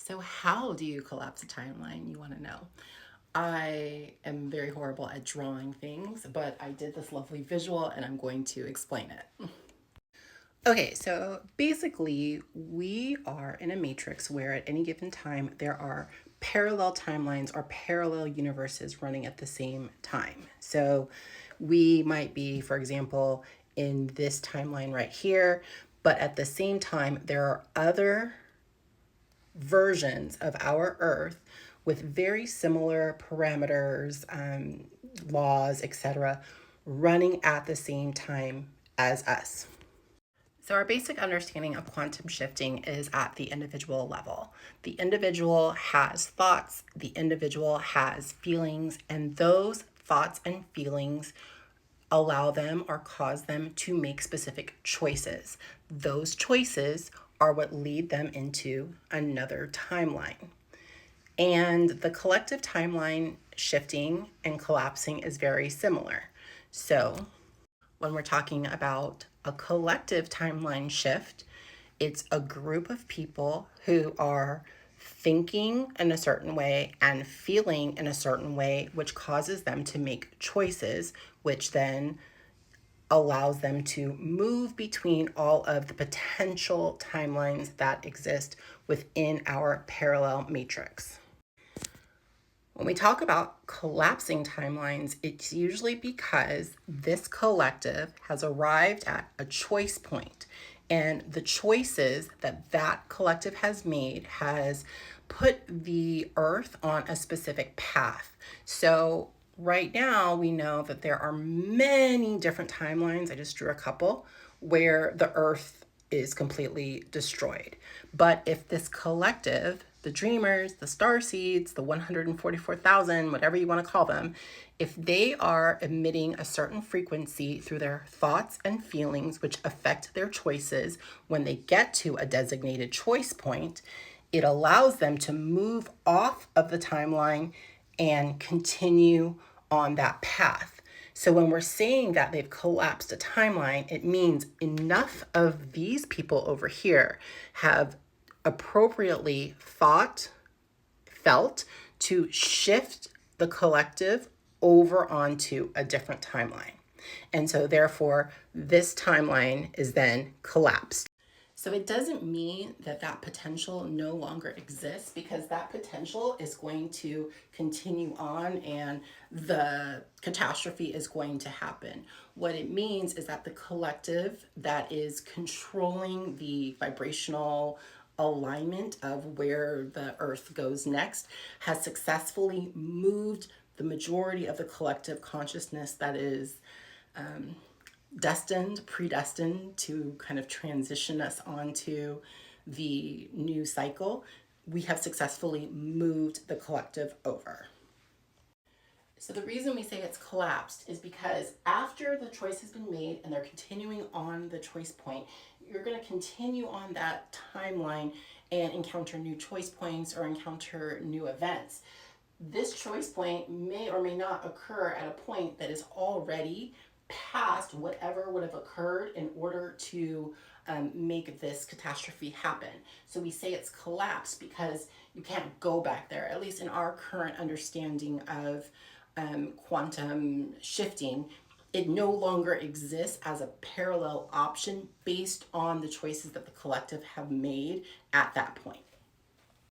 So how do you collapse a timeline? You want to know. I am very horrible at drawing things, but I did this lovely visual and I'm going to explain it. Okay, so basically, we are in a matrix where at any given time there are parallel timelines or parallel universes running at the same time. So we might be, for example, in this timeline right here, but at the same time, there are other versions of our Earth with very similar parameters, laws, etc., running at the same time as us. So, our basic understanding of quantum shifting is at the individual level. The individual has thoughts, the individual has feelings, and those thoughts and feelings allow them or cause them to make specific choices. Those choices are what lead them into another timeline. And the collective timeline shifting and collapsing is very similar. So, when we're talking about a collective timeline shift, it's a group of people who are thinking in a certain way and feeling in a certain way, which causes them to make choices, which then allows them to move between all of the potential timelines that exist within our parallel matrix. When we talk about collapsing timelines, it's usually because this collective has arrived at a choice point, and the choices that that collective has made has put the earth on a specific path. So right now we know that there are many different timelines. I just drew a couple where the earth is completely destroyed. But if this collective, the dreamers, the star seeds, the 144,000, whatever you want to call them, if they are emitting a certain frequency through their thoughts and feelings, which affect their choices, when they get to a designated choice point, it allows them to move off of the timeline and continue on that path. So when we're saying that they've collapsed a timeline, it means enough of these people over here have appropriately thought, felt to shift the collective over onto a different timeline. And so therefore, this timeline is then collapsed. So it doesn't mean that that potential no longer exists, because that potential is going to continue on and the catastrophe is going to happen. What it means is that the collective that is controlling the vibrational alignment of where the earth goes next has successfully moved the majority of the collective consciousness that is predestined to kind of transition us onto the new cycle. We have successfully moved the collective over. So the reason we say it's collapsed is because after the choice has been made and they're continuing on the choice point, you're going to continue on that timeline and encounter new choice points or encounter new events. This choice point may or may not occur at a point that is already past whatever would have occurred in order to make this catastrophe happen. So we say it's collapsed because you can't go back there, at least in our current understanding of quantum shifting. It no longer exists as a parallel option based on the choices that the collective have made at that point.